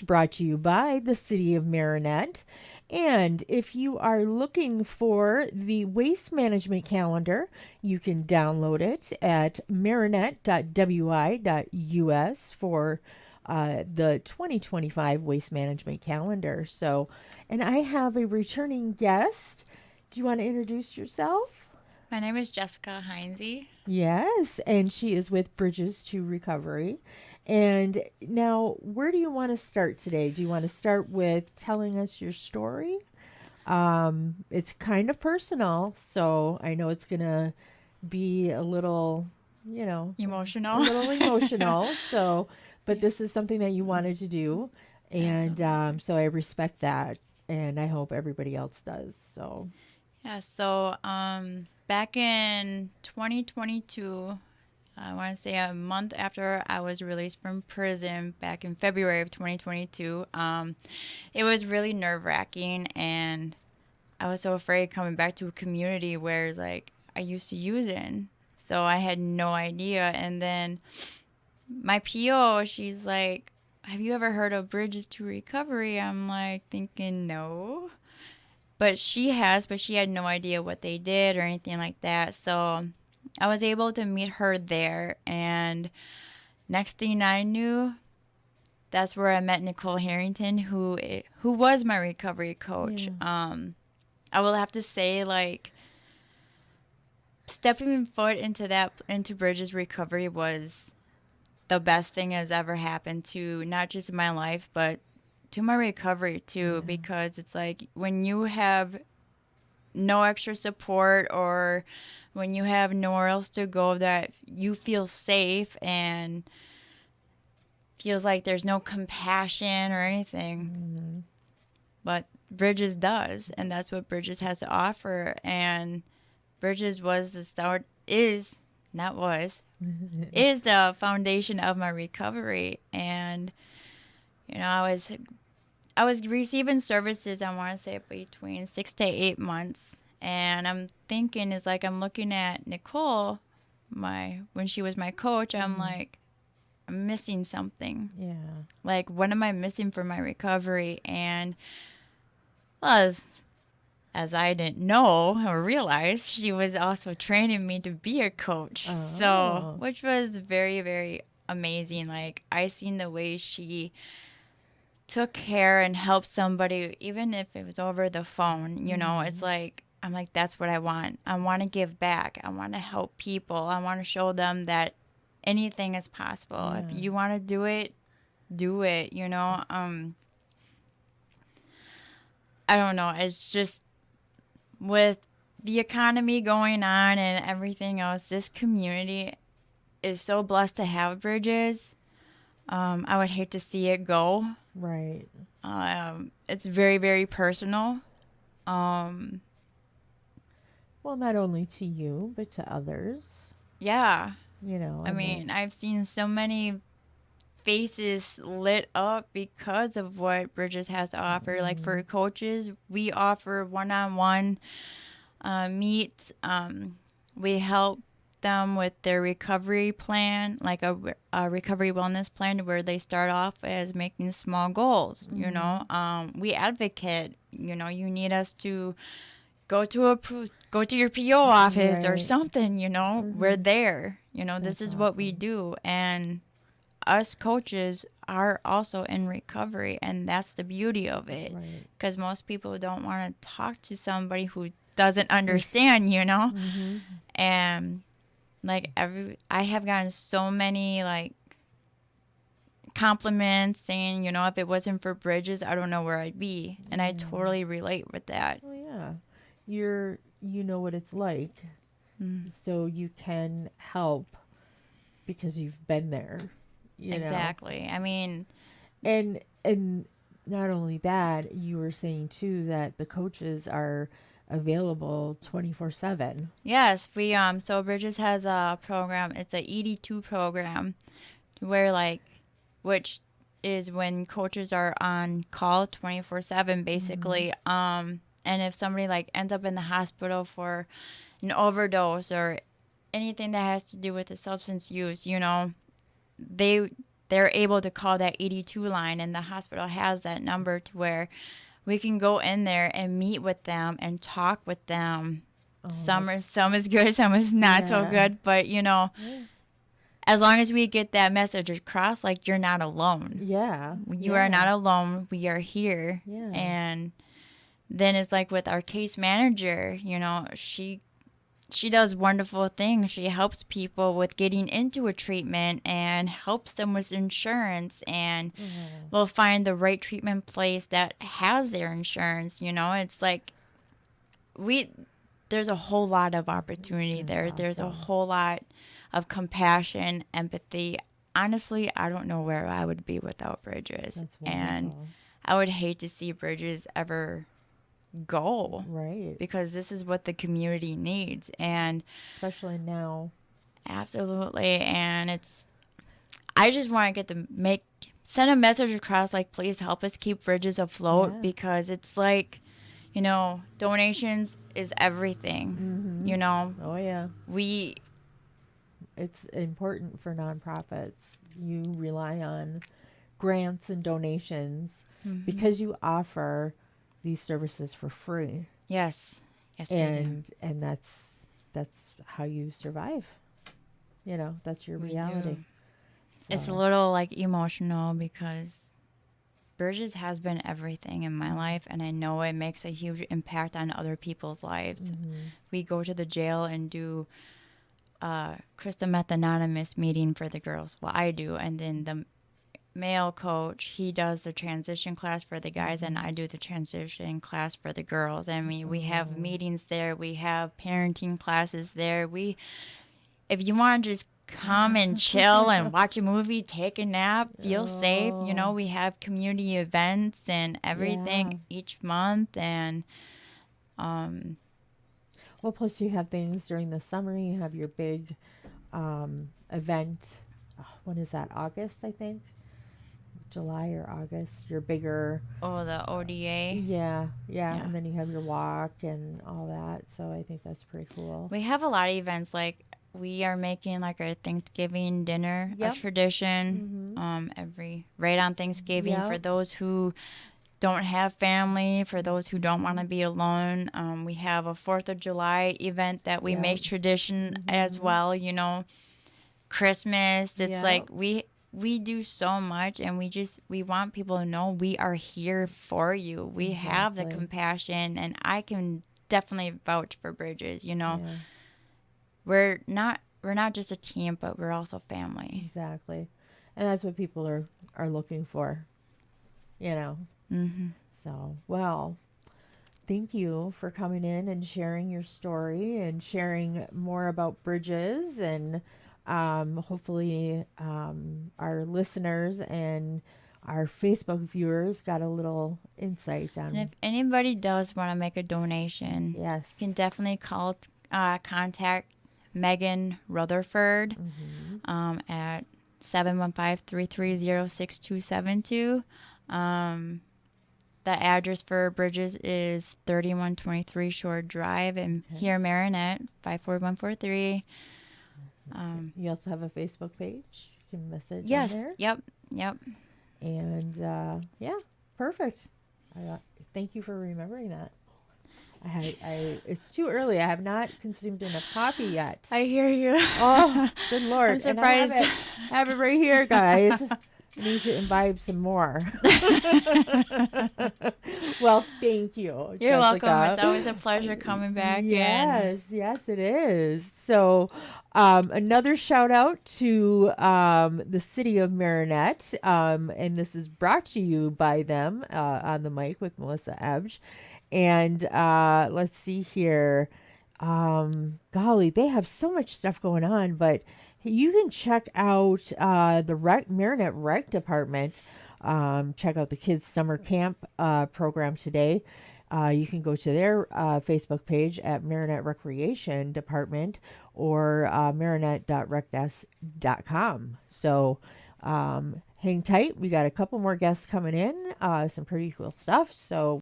brought to you by the City of Marinette. And if you are looking for the waste management calendar, you can download it at marinette.wi.us for the 2025 waste management calendar. So, and I have a returning guest. Do you want to introduce yourself? My name is Jessica Heinze. Yes, and she is with Bridges to Recovery. And now, where do you want to start today? Do you want to start with telling us your story? It's kind of personal, so I know it's going to be a little, a Emotional. little emotional. So, but Yeah, this is something that you wanted to do. And absolutely. so I respect that. And I hope everybody else does. So, Yeah, so back in 2022, I want to say a month after I was released from prison back in February of 2022, it was really nerve wracking. And I was so afraid coming back to a community where like I used to use in. So I had no idea. And then my PO, she's like, "Have you ever heard of Bridges to Recovery?" I'm like thinking, no. But she has, but she had no idea what they did or anything like that. So I was able to meet her there. And next thing I knew, that's where I met Nicole Harrington, who was my recovery coach. yeah. I will have to say, like, stepping foot into Bridges recovery was the best thing has ever happened to not just my life, but to my recovery too, Yeah. because it's like when you have no extra support or when you have nowhere else to go that you feel safe and feels like there's no compassion or anything, Mm-hmm. but Bridges does, and that's what Bridges has to offer. And Bridges was the start is not was is the foundation of my recovery. And I was receiving services, I want to say between 6 to 8 months. And I'm thinking, is like, I'm looking at Nicole, when she was my coach, I'm Mm-hmm. like, I'm missing something. Yeah. Like, what am I missing for my recovery? And well, as I didn't know or realize, she was also training me to be a coach. So, Oh. which was very, very amazing. Like, I seen the way she took care and helped somebody, even if it was over the phone. It's Mm-hmm. like, I'm like, that's what I want. I want to give back. I want to help people. I want to show them that anything is possible. If Yeah. you want to do it, do it. I don't know. It's just with the economy going on and everything else, this community is so blessed to have Bridges. I would hate to see it go. Right. It's very, very personal. Um, Well, not only to you, but to others. yeah. I And mean, I've seen so many faces lit up because of what Bridges has to offer. Like mm-hmm. for coaches, we offer one-on-one meets. We help them with their recovery plan, like a recovery wellness plan, where they start off as making small goals. Mm-hmm. We advocate. You need us to go to your PO office or Right. something. We're Mm-hmm. there. This That's is what we awesome. do, and us coaches are also in recovery, and that's the beauty of it, Right. because most people don't want to talk to somebody who doesn't Who's understand. mm-hmm. And like I have gotten so many like compliments saying, if it wasn't for Bridges, I don't know where I'd be, and I Yeah. totally relate with that. Oh yeah. You know what it's like. Mm, So you can help because you've been there, you know. exactly. I mean, And not only that, you were saying too that the coaches are available 24/7. yes, we so Bridges has a program. It's a ED2 program where like which is when coaches are on call 24/7 Mhm. basically. And if somebody like ends up in the hospital for an overdose or anything that has to do with the substance use, they they're able to call that 82 line, and the hospital has that number to where we can go in there and meet with them and talk with them. Oh, Some is good, some is not so Yeah. good, but Yeah. as long as we get that message across, like, you're not alone. Yeah. You are not alone. We are here. Yeah. And then it's like with our case manager, she does wonderful things. She helps people with getting into a treatment and helps them with insurance, and will find the right treatment place that has their insurance. It's like there's a whole lot of opportunity there. That's There's a awesome. whole lot of compassion, empathy. Honestly, I don't know where I would be without Bridges. That's And wonderful. I would hate to see Bridges ever go, Right. because this is what the community needs. And Especially now. absolutely. And I just want to send a message across, like, please help us keep Bridges afloat, Yeah. because it's like, donations is everything. Oh, yeah. We It's important for nonprofits. You rely on grants and donations because you offer these services for free. Yes, we do. And that's how you survive. That's your We reality. do. It's a So, little like emotional, because Bridges has been everything in my life, and I know it makes a huge impact on other people's lives. We go to the jail and do Crystal Meth Anonymous meeting for the girls. Well, I do, and then the male coach, he does the transition class for the guys, and I do the transition class for the girls. I mean, we have meetings there, we have parenting classes there. If you want to just come and chill and watch a movie, take a nap, feel safe, we have community events and everything each month. And well, plus you have things during the summer. You have your big event. When is that? August, I think. July or August. Your bigger. the ODA. Yeah. And then you have your walk and all that. So I think that's pretty cool. We have a lot of events. Like, we are making like our Thanksgiving dinner a tradition right on Thanksgiving for those who don't have family, for those who don't want to be alone. We have a 4th of July event that we make tradition as well. Christmas. It's like we do so much, and we want people to know we are here for you. We have the compassion, and I can definitely vouch for Bridges. We're not just a team, but we're also family. Exactly. And that's what people are looking for. So, well, thank you for coming in and sharing your story and sharing more about Bridges. And hopefully our listeners and our Facebook viewers got a little insight on. And if anybody does want to make a donation, yes, you can definitely contact Megan Rutherford at 715-330-6272. The address for Bridges is 3123 Shore Drive in here, Marinette, 54143. You also have a Facebook page. You can message Yes. on there. Yep. And perfect. Thank you for remembering that. It's too early. I have not consumed enough coffee yet. I hear you. Oh, good Lord. I'm surprised. And I have it right here, guys. I need to imbibe some more. Well, thank you, You're Jessica. welcome. It's always a pleasure coming back. Yes, it is. So, another shout out to the city of Marinette, and this is brought to you by them on the mic with Melissa Ebsch. And let's see here. Golly, they have so much stuff going on, but you can check out the Marinette Rec Department. Check out the kids' summer camp program today. You can go to their Facebook page at Marinette Recreation Department or marinette.recdesk.com. So hang tight. We got a couple more guests coming in, some pretty cool stuff. So